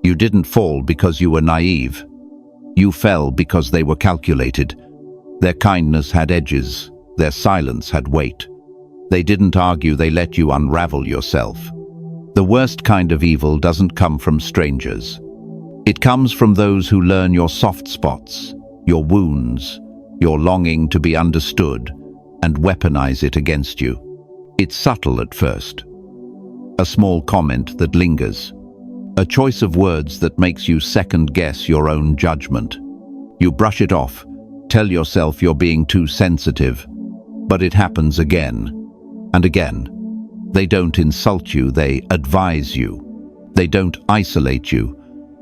You didn't fall because you were naive. You fell because they were calculated. Their kindness had edges. Their silence had weight. They didn't argue, they let you unravel yourself. The worst kind of evil doesn't come from strangers. It comes from those who learn your soft spots, your wounds, your longing to be understood, and weaponize it against you. It's subtle at first. A small comment that lingers. A choice of words that makes you second-guess your own judgment. You brush it off, tell yourself you're being too sensitive, but it happens again and again. They don't insult you, they advise you. They don't isolate you.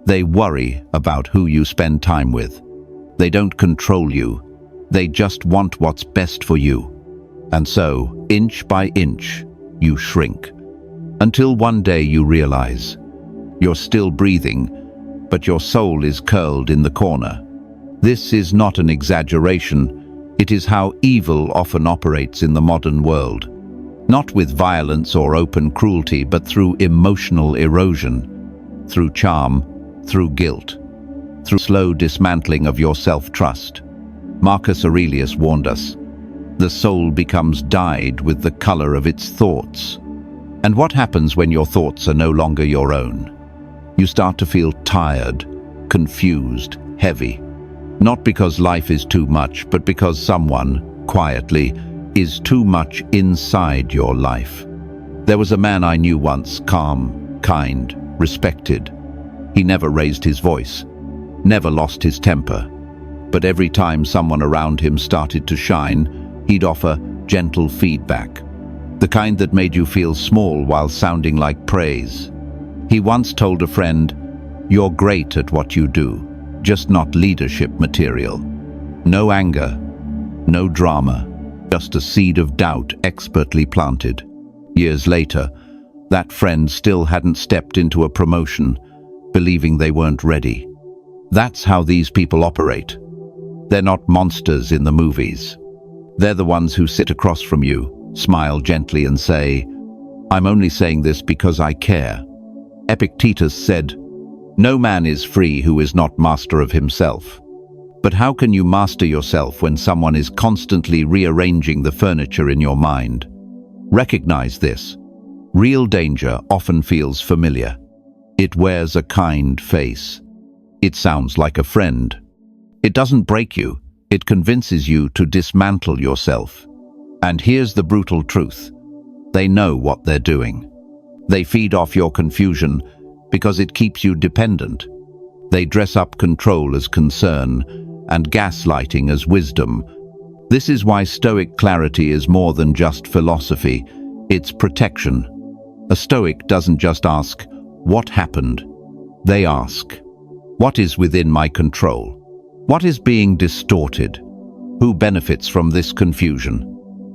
They worry about who you spend time with. They don't control you. They just want what's best for you. And so, inch by inch, you shrink. Until one day you realize you're still breathing, but your soul is curled in the corner. This is not an exaggeration. It is how evil often operates in the modern world. Not with violence or open cruelty, but through emotional erosion, through charm, through guilt, through slow dismantling of your self-trust. Marcus Aurelius warned us, the soul becomes dyed with the color of its thoughts. And what happens when your thoughts are no longer your own? You start to feel tired, confused, heavy. Not because life is too much, but because someone, quietly, is too much inside your life. There was a man I knew once, calm, kind, respected. He never raised his voice, never lost his temper. But every time someone around him started to shine, he'd offer gentle feedback, the kind that made you feel small while sounding like praise. He once told a friend, "You're great at what you do, just not leadership material." No anger, no drama, just a seed of doubt expertly planted. Years later, that friend still hadn't stepped into a promotion, believing they weren't ready. That's how these people operate. They're not monsters in the movies. They're the ones who sit across from you, smile gently and say, "I'm only saying this because I care." Epictetus said, "No man is free who is not master of himself." But how can you master yourself when someone is constantly rearranging the furniture in your mind? Recognize this. Real danger often feels familiar. It wears a kind face. It sounds like a friend. It doesn't break you. It convinces you to dismantle yourself. And here's the brutal truth. They know what they're doing. They feed off your confusion because it keeps you dependent. They dress up control as concern and gaslighting as wisdom. This is why Stoic clarity is more than just philosophy. It's protection. A Stoic doesn't just ask, "What happened?" They ask, "What is within my control? What is being distorted? Who benefits from this confusion?"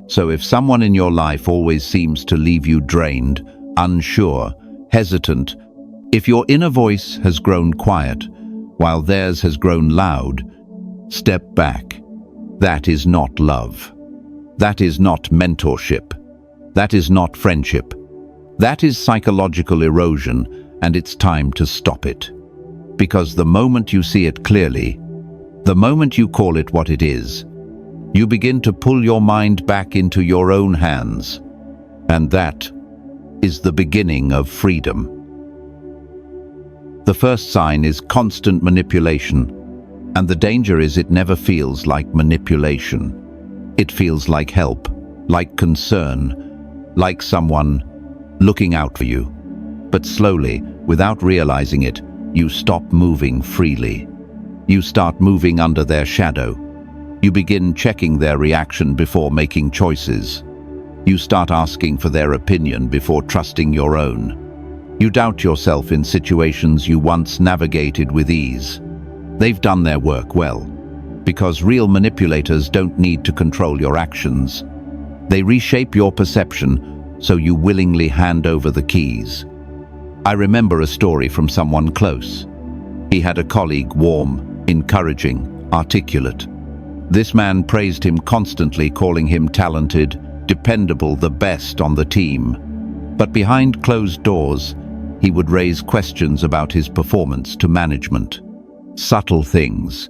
So if someone in your life always seems to leave you drained, unsure, hesitant, if your inner voice has grown quiet while theirs has grown loud, step back. That is not love. That is not mentorship. That is not friendship. That is psychological erosion, and it's time to stop it. Because the moment you see it clearly, the moment you call it what it is, you begin to pull your mind back into your own hands. And that is the beginning of freedom. The first sign is constant manipulation, and the danger is it never feels like manipulation. It feels like help, like concern, like someone looking out for you. But slowly, without realizing it, you stop moving freely. You start moving under their shadow. You begin checking their reaction before making choices. You start asking for their opinion before trusting your own. You doubt yourself in situations you once navigated with ease. They've done their work well, because real manipulators don't need to control your actions. They reshape your perception so you willingly hand over the keys. I remember a story from someone close. He had a colleague, warm, encouraging, articulate. This man praised him constantly, calling him talented, dependable, the best on the team. But behind closed doors, He would raise questions about his performance to management. Subtle things.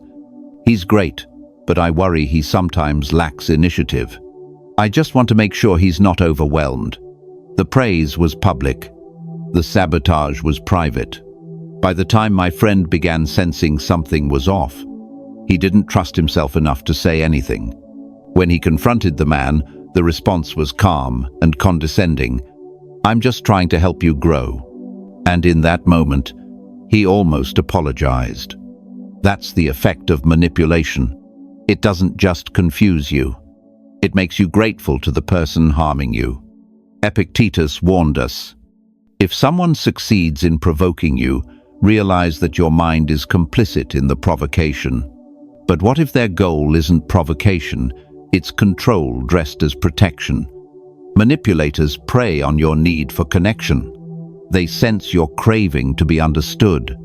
He's great, but I worry he sometimes lacks initiative. I just want to make sure he's not overwhelmed. The praise was public. The sabotage was private. By the time my friend began sensing something was off, he didn't trust himself enough to say anything. When he confronted the man, the response was calm and condescending. "I'm just trying to help you grow." And in that moment, he almost apologized. That's the effect of manipulation. It doesn't just confuse you. It makes you grateful to the person harming you. Epictetus warned us, if someone succeeds in provoking you, realize that your mind is complicit in the provocation. But what if their goal isn't provocation, it's control dressed as protection? Manipulators prey on your need for connection. They sense your craving to be understood,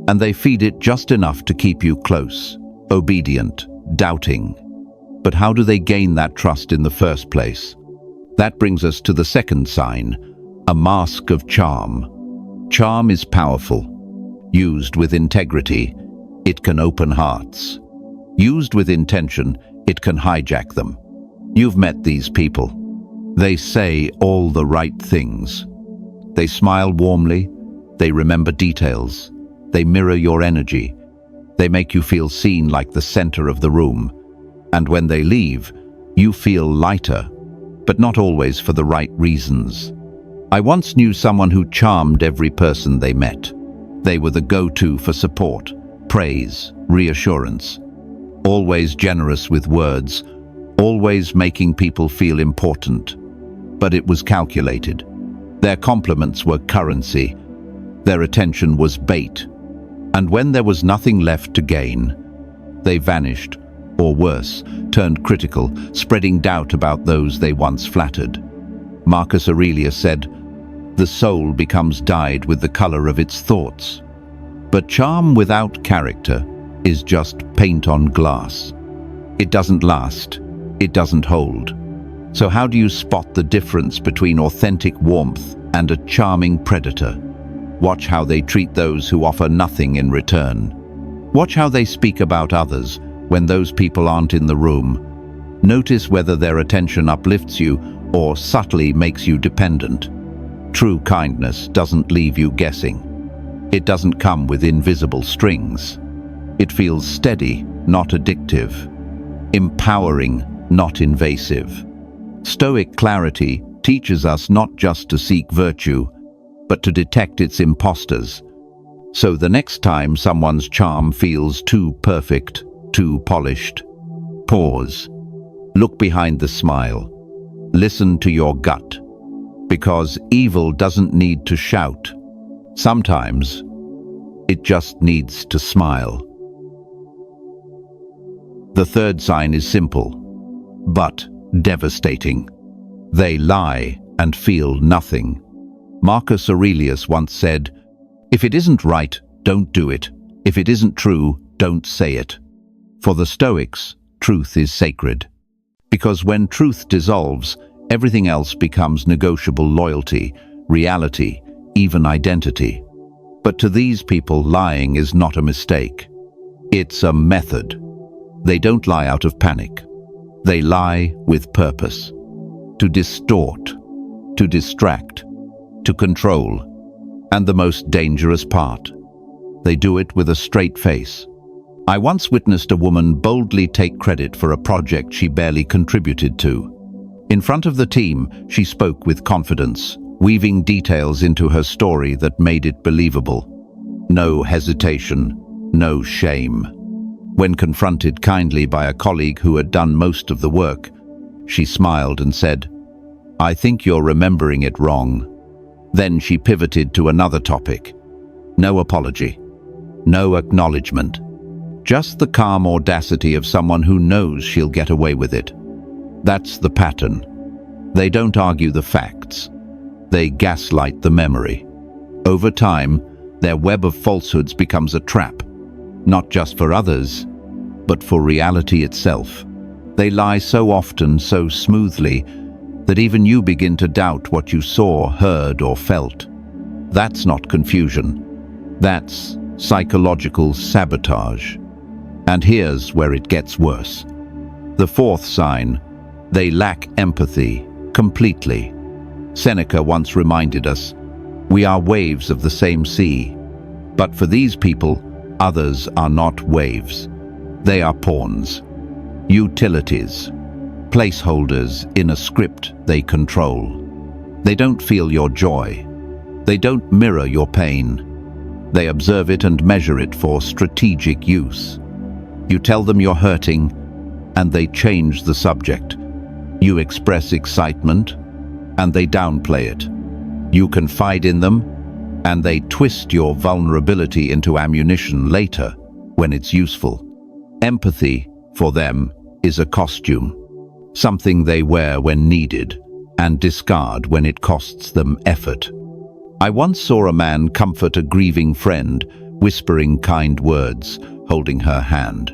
and they feed it just enough to keep you close, obedient, doubting. But how do they gain that trust in the first place? That brings us to the second sign, a mask of charm. Charm is powerful. Used with integrity, it can open hearts. Used with intention, it can hijack them. You've met these people. They say all the right things. They smile warmly, they remember details, they mirror your energy, they make you feel seen like the center of the room. And when they leave, you feel lighter, but not always for the right reasons. I once knew someone who charmed every person they met. They were the go-to for support, praise, reassurance. Always generous with words, always making people feel important. But it was calculated. Their compliments were currency. Their attention was bait. And when there was nothing left to gain, they vanished, or worse, turned critical, spreading doubt about those they once flattered. Marcus Aurelius said, "The soul becomes dyed with the color of its thoughts." But charm without character is just paint on glass. It doesn't last. It doesn't hold. So how do you spot the difference between authentic warmth and a charming predator? Watch how they treat those who offer nothing in return. Watch how they speak about others when those people aren't in the room. Notice whether their attention uplifts you or subtly makes you dependent. True kindness doesn't leave you guessing. It doesn't come with invisible strings. It feels steady, not addictive. Empowering, not invasive. Stoic clarity teaches us not just to seek virtue, but to detect its imposters. So the next time someone's charm feels too perfect, too polished, pause. Look behind the smile. Listen to your gut. Because evil doesn't need to shout. Sometimes it just needs to smile. The third sign is simple, but devastating. They lie and feel nothing. Marcus Aurelius once said, "If it isn't right, don't do it. If it isn't true, don't say it." For the Stoics, truth is sacred. Because when truth dissolves, everything else becomes negotiable: loyalty, reality, even identity. But to these people, lying is not a mistake. It's a method. They don't lie out of panic. They lie with purpose. To distort, to distract, to control. And the most dangerous part, they do it with a straight face. I once witnessed a woman boldly take credit for a project she barely contributed to. In front of the team, she spoke with confidence, weaving details into her story that made it believable. No hesitation, no shame. When confronted kindly by a colleague who had done most of the work, she smiled and said, "I think you're remembering it wrong." Then she pivoted to another topic. No apology, no acknowledgement. Just the calm audacity of someone who knows she'll get away with it. That's the pattern. They don't argue the facts. They gaslight the memory. Over time, their web of falsehoods becomes a trap, not just for others, but for reality itself. They lie so often, so smoothly, that even you begin to doubt what you saw, heard, or felt. That's not confusion. That's psychological sabotage. And here's where it gets worse. The fourth sign: they lack empathy completely. Seneca once reminded us, we are waves of the same sea. But for these people, others are not waves. They are pawns, utilities, placeholders in a script they control. They don't feel your joy. They don't mirror your pain. They observe it and measure it for strategic use. You tell them you're hurting, and they change the subject. You express excitement, and they downplay it. You confide in them, and they twist your vulnerability into ammunition later when it's useful. Empathy, for them, is a costume, something they wear when needed and discard when it costs them effort. I once saw a man comfort a grieving friend, whispering kind words, holding her hand.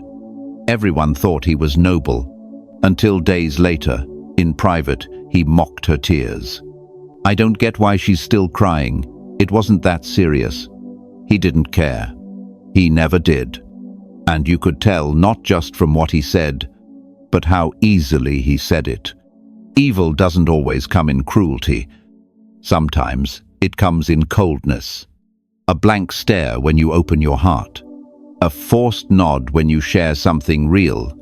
Everyone thought he was noble, until days later, in private, he mocked her tears. I don't get why she's still crying. It wasn't that serious. He didn't care. He never did. And you could tell not just from what he said, but how easily he said it. Evil doesn't always come in cruelty. Sometimes it comes in coldness. A blank stare when you open your heart. A forced nod when you share something real.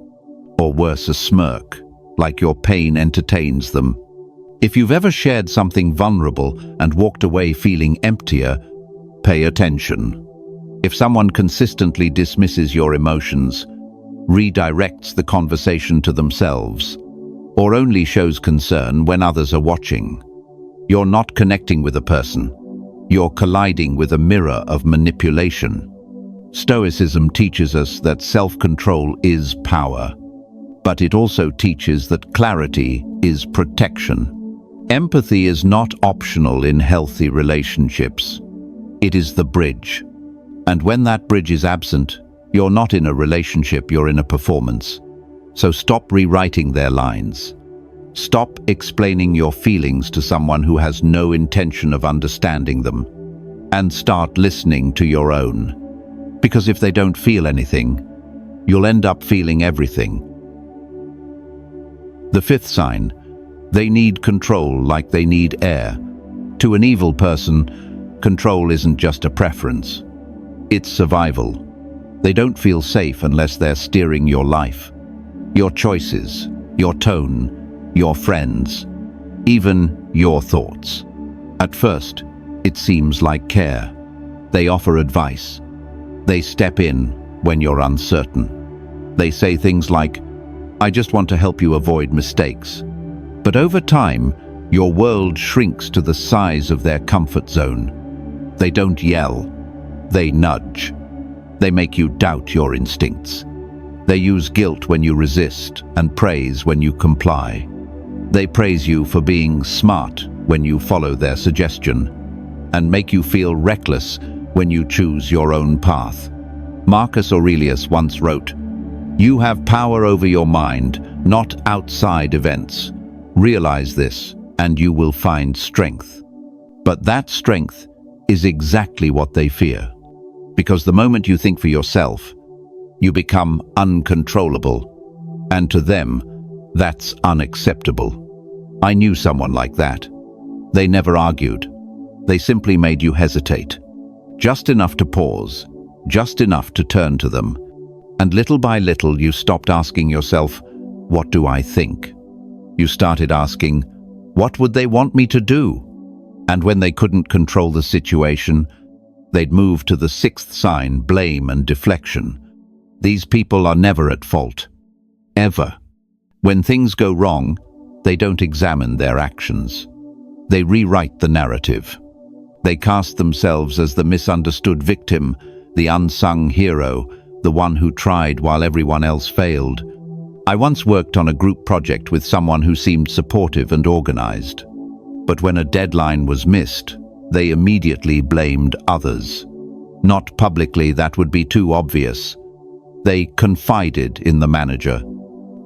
Or worse, a smirk, like your pain entertains them. If you've ever shared something vulnerable and walked away feeling emptier, pay attention. If someone consistently dismisses your emotions, redirects the conversation to themselves, or only shows concern when others are watching, you're not connecting with a person. You're colliding with a mirror of manipulation. Stoicism teaches us that self-control is power, but it also teaches that clarity is protection. Empathy is not optional in healthy relationships. It is the bridge. And when that bridge is absent, you're not in a relationship, you're in a performance. So stop rewriting their lines. Stop explaining your feelings to someone who has no intention of understanding them. And start listening to your own. Because if they don't feel anything, you'll end up feeling everything. The fifth sign: they need control like they need air. To an evil person, control isn't just a preference. It's survival. They don't feel safe unless they're steering your life. Your choices, your tone, your friends, even your thoughts. At first, it seems like care. They offer advice. They step in when you're uncertain. They say things like, "I just want to help you avoid mistakes." But over time, your world shrinks to the size of their comfort zone. They don't yell. They nudge. They make you doubt your instincts. They use guilt when you resist and praise when you comply. They praise you for being smart when you follow their suggestion, and make you feel reckless when you choose your own path. Marcus Aurelius once wrote, "You have power over your mind, not outside events. Realize this, and you will find strength." But that strength is exactly what they fear. Because the moment you think for yourself, you become uncontrollable. And to them, that's unacceptable. I knew someone like that. They never argued. They simply made you hesitate. Just enough to pause, just enough to turn to them. And little by little, you stopped asking yourself, "What do I think?" You started asking, "What would they want me to do?" And when they couldn't control the situation, they'd move to the sixth sign: blame and deflection. These people are never at fault. Ever. When things go wrong, they don't examine their actions. They rewrite the narrative. They cast themselves as the misunderstood victim, the unsung hero, the one who tried while everyone else failed. I once worked on a group project with someone who seemed supportive and organized. But when a deadline was missed, they immediately blamed others. Not publicly, that would be too obvious. They confided in the manager.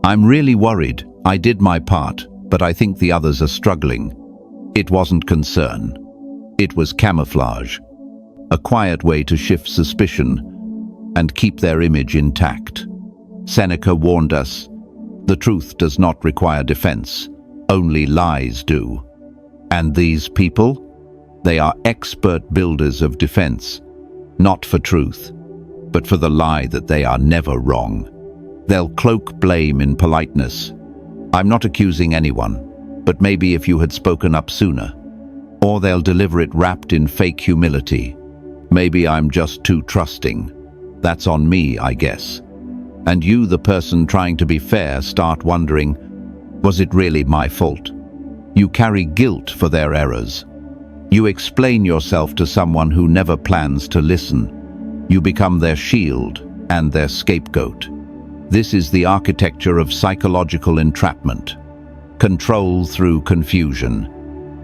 "I'm really worried. I did my part, but I think the others are struggling." It wasn't concern. It was camouflage, a quiet way to shift suspicion and keep their image intact. Seneca warned us, the truth does not require defense, only lies do. And these people? They are expert builders of defense, not for truth, but for the lie that they are never wrong. They'll cloak blame in politeness. I'm not accusing anyone, but maybe if you had spoken up sooner. Or they'll deliver it wrapped in fake humility. Maybe I'm just too trusting. That's on me, I guess. And you, the person trying to be fair, start wondering, was it really my fault? You carry guilt for their errors. You explain yourself to someone who never plans to listen. You become their shield and their scapegoat. This is the architecture of psychological entrapment. Control through confusion,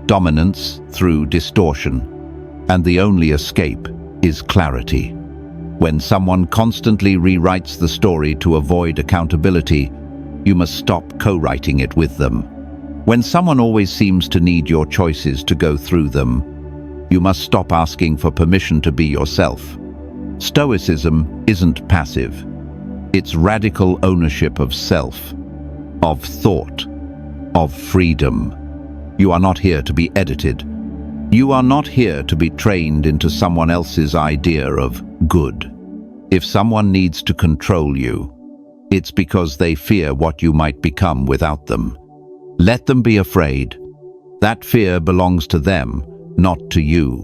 dominance through distortion, and the only escape is clarity. When someone constantly rewrites the story to avoid accountability, you must stop co-writing it with them. When someone always seems to need your choices to go through them, you must stop asking for permission to be yourself. Stoicism isn't passive. It's radical ownership of self, of thought, of freedom. You are not here to be edited. You are not here to be trained into someone else's idea of good. If someone needs to control you, it's because they fear what you might become without them. Let them be afraid. That fear belongs to them, not to you.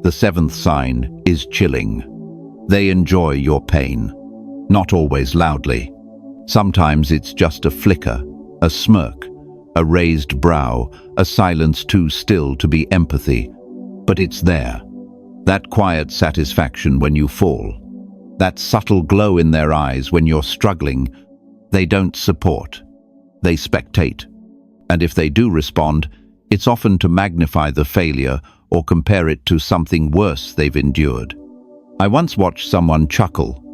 The seventh sign is chilling. They enjoy your pain, not always loudly. Sometimes it's just a flicker, a smirk, a raised brow, a silence too still to be empathy. But it's there. That quiet satisfaction when you fall. That subtle glow in their eyes when you're struggling. They don't support. They spectate. And if they do respond, it's often to magnify the failure or compare it to something worse they've endured. I once watched someone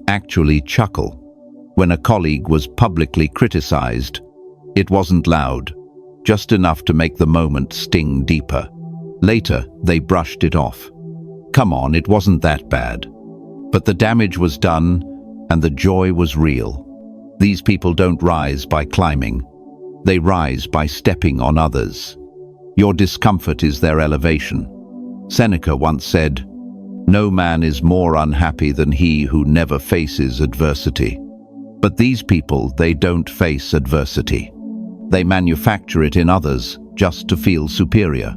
actually chuckle, when a colleague was publicly criticized. It wasn't loud, just enough to make the moment sting deeper. Later, they brushed it off. Come on, it wasn't that bad. But the damage was done, and the joy was real. These people don't rise by climbing. They rise by stepping on others. Your discomfort is their elevation. Seneca once said, "No man is more unhappy than he who never faces adversity." But these people, they don't face adversity. They manufacture it in others just to feel superior.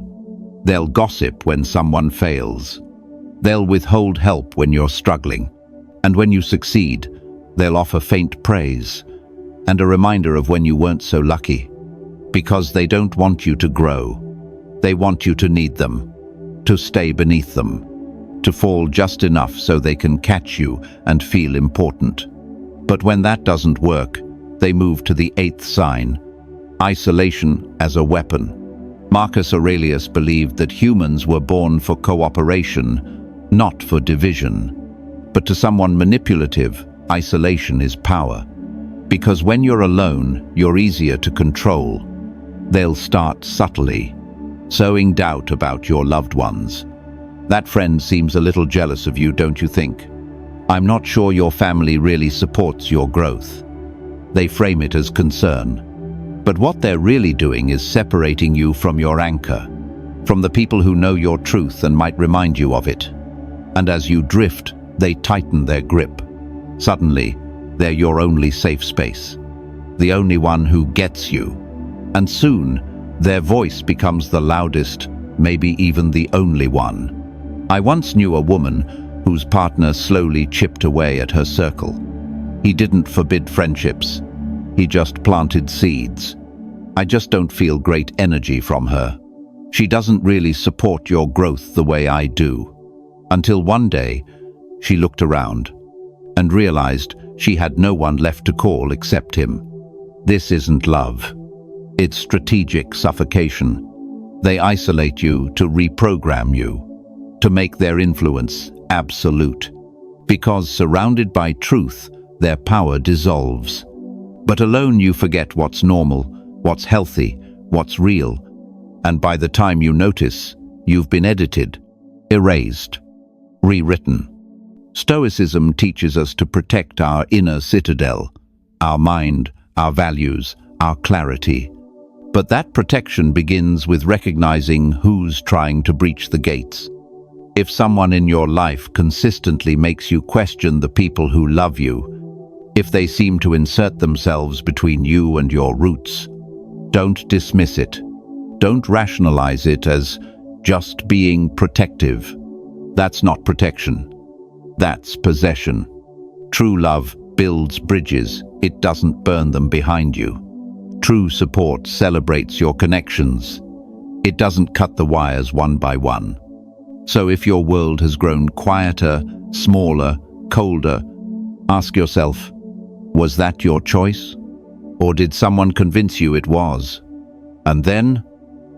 They'll gossip when someone fails. They'll withhold help when you're struggling. And when you succeed, they'll offer faint praise and a reminder of when you weren't so lucky. Because they don't want you to grow. They want you to need them, to stay beneath them, to fall just enough so they can catch you and feel important. But when that doesn't work, they move to the eighth sign, isolation as a weapon. Marcus Aurelius believed that humans were born for cooperation, not for division. But to someone manipulative, isolation is power. Because when you're alone, you're easier to control. They'll start subtly, sowing doubt about your loved ones. That friend seems a little jealous of you, don't you think? I'm not sure your family really supports your growth. They frame it as concern. But what they're really doing is separating you from your anchor, from the people who know your truth and might remind you of it. And as you drift, they tighten their grip. Suddenly, they're your only safe space, the only one who gets you. And soon, their voice becomes the loudest, maybe even the only one. I once knew a woman whose partner slowly chipped away at her circle. He didn't forbid friendships. He just planted seeds. I just don't feel great energy from her. She doesn't really support your growth the way I do. Until one day, she looked around and realized she had no one left to call except him. This isn't love. It's strategic suffocation. They isolate you to reprogram you, to make their influence absolute. Because surrounded by truth, their power dissolves. But alone you forget what's normal, what's healthy, what's real. And by the time you notice, you've been edited, erased, rewritten. Stoicism teaches us to protect our inner citadel, our mind, our values, our clarity. But that protection begins with recognizing who's trying to breach the gates. If someone in your life consistently makes you question the people who love you, if they seem to insert themselves between you and your roots, don't dismiss it. Don't rationalize it as just being protective. That's not protection. That's possession. True love builds bridges. It doesn't burn them behind you. True support celebrates your connections. It doesn't cut the wires one by one. So if your world has grown quieter, smaller, colder, ask yourself, was that your choice? Or did someone convince you it was? And then,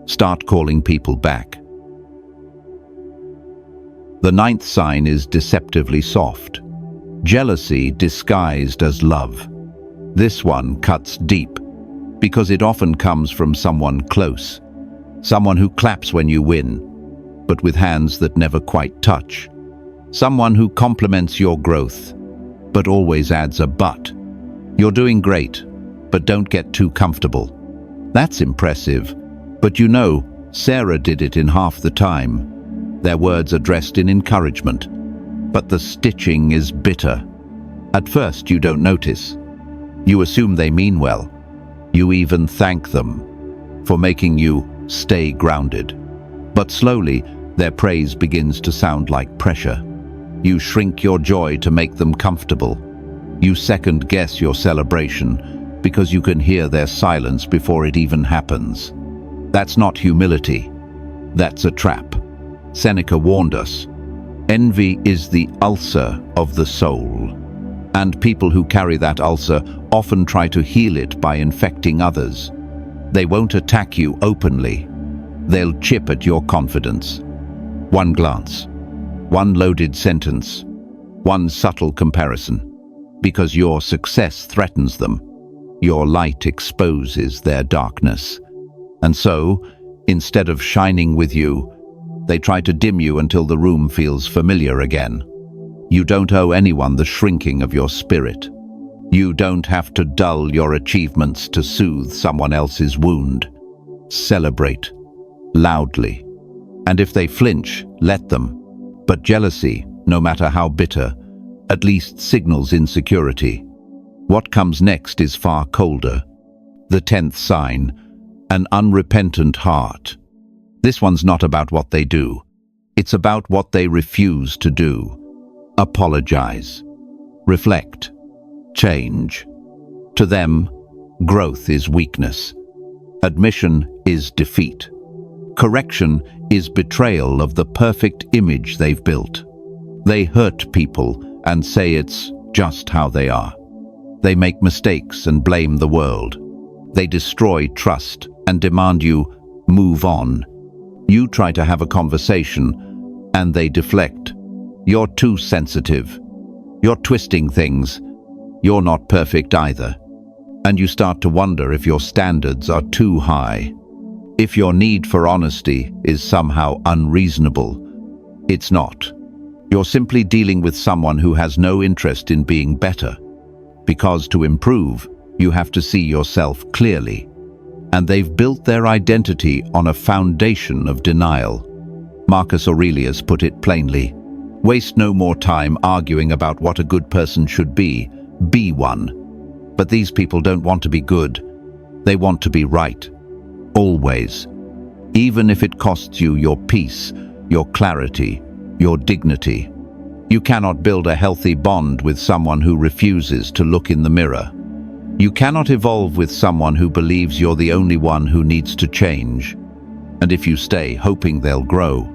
start calling people back. The 9th sign is deceptively soft. Jealousy disguised as love. This one cuts deep, because it often comes from someone close. Someone who claps when you win, but with hands that never quite touch. Someone who compliments your growth, but always adds a but. You're doing great, but don't get too comfortable. That's impressive, but you know, Sarah did it in half the time. Their words are dressed in encouragement, but the stitching is bitter. At first you don't notice. You assume they mean well. You even thank them for making you stay grounded. But slowly, their praise begins to sound like pressure. You shrink your joy to make them comfortable. You second-guess your celebration because you can hear their silence before it even happens. That's not humility. That's a trap. Seneca warned us. Envy is the ulcer of the soul. And people who carry that ulcer often try to heal it by infecting others. They won't attack you openly. They'll chip at your confidence. One glance, one loaded sentence, one subtle comparison. Because your success threatens them, your light exposes their darkness. And so, instead of shining with you, they try to dim you until the room feels familiar again. You don't owe anyone the shrinking of your spirit. You don't have to dull your achievements to soothe someone else's wound. Celebrate, loudly. And if they flinch, let them. But jealousy, no matter how bitter, at least signals insecurity. What comes next is far colder. The 10th sign, an unrepentant heart. This one's not about what they do. It's about what they refuse to do. Apologize. Reflect. Change. To them, growth is weakness. Admission is defeat. Correction is betrayal of the perfect image they've built. They hurt people and say it's just how they are. They make mistakes and blame the world. They destroy trust and demand you move on. You try to have a conversation and they deflect. You're too sensitive. You're twisting things. You're not perfect either. And you start to wonder if your standards are too high. If your need for honesty is somehow unreasonable. It's not. You're simply dealing with someone who has no interest in being better. Because to improve, you have to see yourself clearly. And they've built their identity on a foundation of denial. Marcus Aurelius put it plainly. Waste no more time arguing about what a good person should be one. But these people don't want to be good. They want to be right. Always. Even if it costs you your peace, your clarity, your dignity. You cannot build a healthy bond with someone who refuses to look in the mirror. You cannot evolve with someone who believes you're the only one who needs to change. And if you stay hoping they'll grow,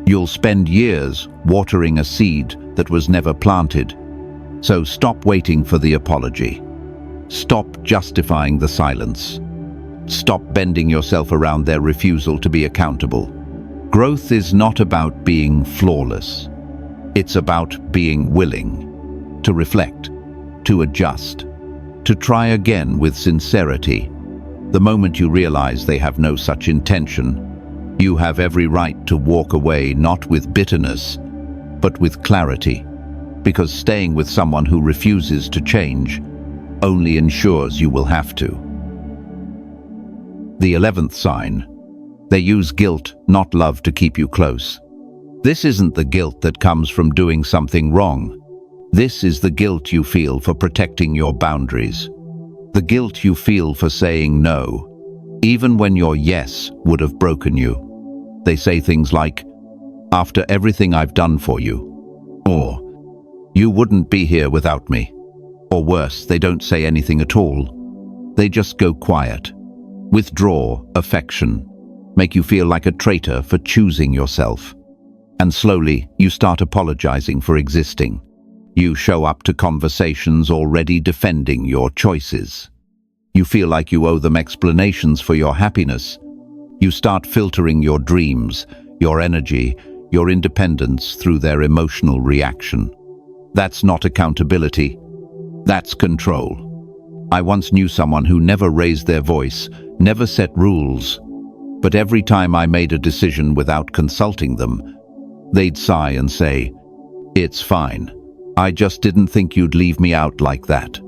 you'll spend years watering a seed that was never planted. So stop waiting for the apology. Stop justifying the silence. Stop bending yourself around their refusal to be accountable. Growth is not about being flawless. It's about being willing to reflect, to adjust, to try again with sincerity. The moment you realize they have no such intention, You have every right to walk away not with bitterness, but with clarity, because staying with someone who refuses to change only ensures you will have to. The 11th sign. They use guilt, not love, to keep you close. This isn't the guilt that comes from doing something wrong. This is the guilt you feel for protecting your boundaries. The guilt you feel for saying no, even when your yes would have broken you. They say things like, "After everything I've done for you," or "You wouldn't be here without me." Or worse, they don't say anything at all. They just go quiet, withdraw affection, make you feel like a traitor for choosing yourself. And slowly, you start apologizing for existing. You show up to conversations already defending your choices. You feel like you owe them explanations for your happiness. You start filtering your dreams, your energy, your independence through their emotional reaction. That's not accountability. That's control. I once knew someone who never raised their voice, never set rules. But every time I made a decision without consulting them, they'd sigh and say, "It's fine. I just didn't think you'd leave me out like that."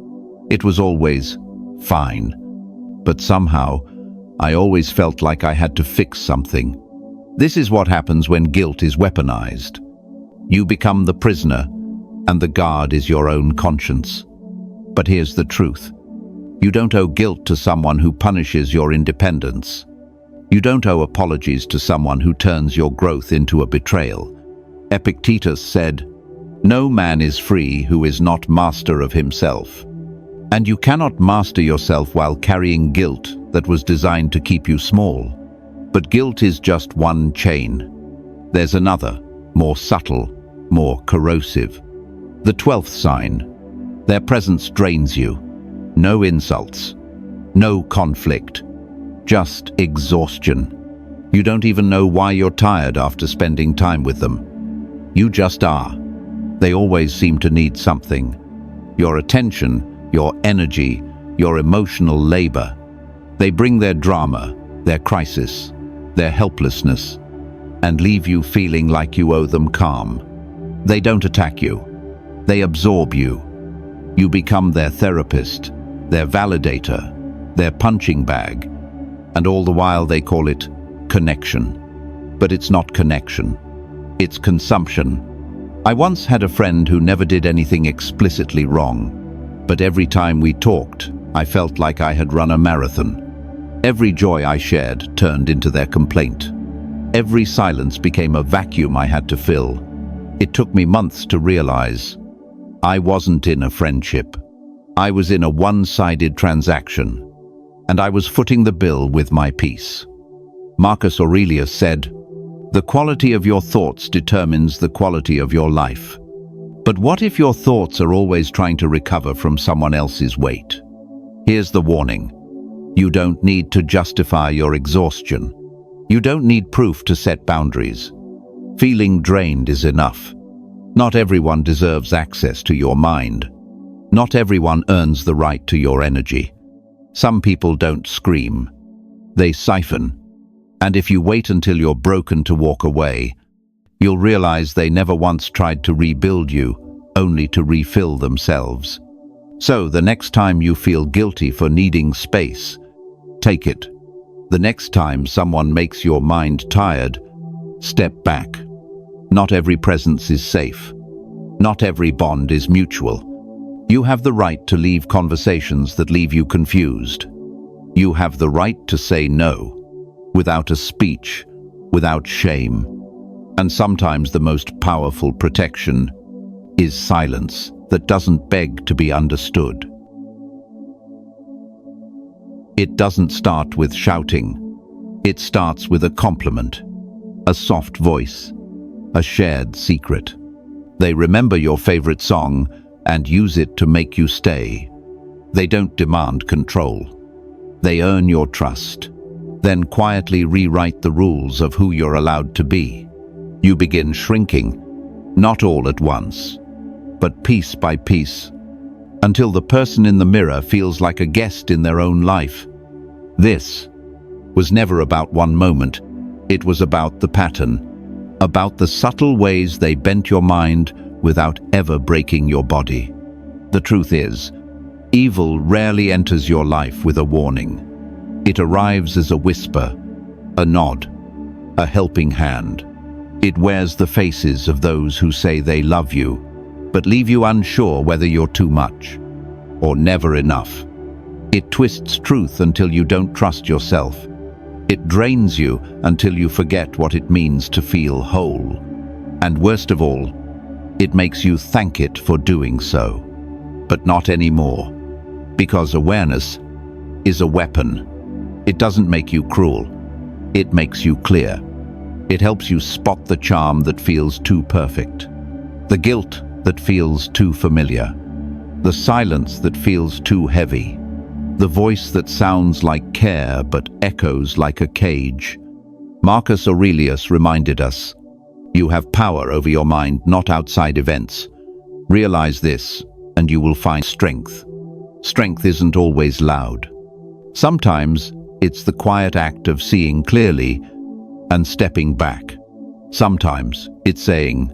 It was always fine. But somehow, I always felt like I had to fix something. This is what happens when guilt is weaponized. You become the prisoner, and the guard is your own conscience. But here's the truth. You don't owe guilt to someone who punishes your independence. You don't owe apologies to someone who turns your growth into a betrayal. Epictetus said, "No man is free who is not master of himself." And you cannot master yourself while carrying guilt that was designed to keep you small. But guilt is just one chain. There's another, more subtle, more corrosive. The 12th sign. Their presence drains you. No insults, no conflict, just exhaustion. You don't even know why you're tired after spending time with them. You just are. They always seem to need something. Your attention, your energy, your emotional labor. They bring their drama, their crisis, their helplessness, and leave you feeling like you owe them calm. They don't attack you. They absorb you. You become their therapist, their validator, their punching bag, and all the while they call it connection. But it's not connection. It's consumption. I once had a friend who never did anything explicitly wrong, but every time we talked, I felt like I had run a marathon. Every joy I shared turned into their complaint. Every silence became a vacuum I had to fill. It took me months to realize I wasn't in a friendship. I was in a one-sided transaction, and I was footing the bill with my peace. Marcus Aurelius said, "The quality of your thoughts determines the quality of your life." But what if your thoughts are always trying to recover from someone else's weight? Here's the warning. You don't need to justify your exhaustion. You don't need proof to set boundaries. Feeling drained is enough. Not everyone deserves access to your mind. Not everyone earns the right to your energy. Some people don't scream. They siphon. And if you wait until you're broken to walk away, you'll realize they never once tried to rebuild you, only to refill themselves. So the next time you feel guilty for needing space, take it. The next time someone makes your mind tired, step back. Not every presence is safe. Not every bond is mutual. You have the right to leave conversations that leave you confused. You have the right to say no, without a speech, without shame. And sometimes the most powerful protection is silence that doesn't beg to be understood. It doesn't start with shouting. It starts with a compliment, a soft voice, a shared secret. They remember your favorite song and use it to make you stay. They don't demand control. They earn your trust, then quietly rewrite the rules of who you're allowed to be. You begin shrinking, not all at once, but piece by piece, until the person in the mirror feels like a guest in their own life. This was never about one moment. It was about the pattern, about the subtle ways they bent your mind without ever breaking your body. The truth is, evil rarely enters your life with a warning. It arrives as a whisper, a nod, a helping hand. It wears the faces of those who say they love you, but leave you unsure whether you're too much or never enough. It twists truth until you don't trust yourself. It drains you until you forget what it means to feel whole. And worst of all, it makes you thank it for doing so. But not anymore. Because awareness is a weapon. It doesn't make you cruel. It makes you clear. It helps you spot the charm that feels too perfect, the guilt that feels too familiar, the silence that feels too heavy, the voice that sounds like care but echoes like a cage. Marcus Aurelius reminded us, you have power over your mind, not outside events. Realize this, and you will find strength. Strength isn't always loud. Sometimes it's the quiet act of seeing clearly and stepping back. Sometimes it's saying,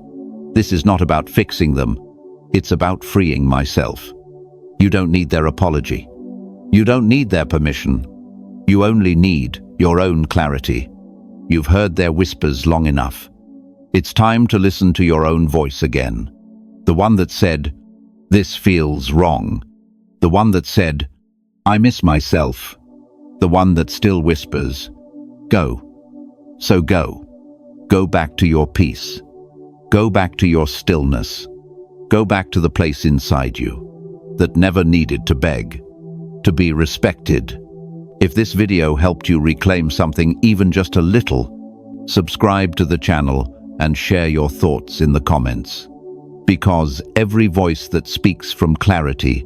this is not about fixing them, it's about freeing myself. You don't need their apology. You don't need their permission. You only need your own clarity. You've heard their whispers long enough. It's time to listen to your own voice again. The one that said, this feels wrong. The one that said, I miss myself. The one that still whispers, go. So go. Go back to your peace. Go back to your stillness. Go back to the place inside you that never needed to beg, to be respected. If this video helped you reclaim something even just a little, subscribe to the channel and share your thoughts in the comments. Because every voice that speaks from clarity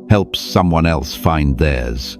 helps someone else find theirs.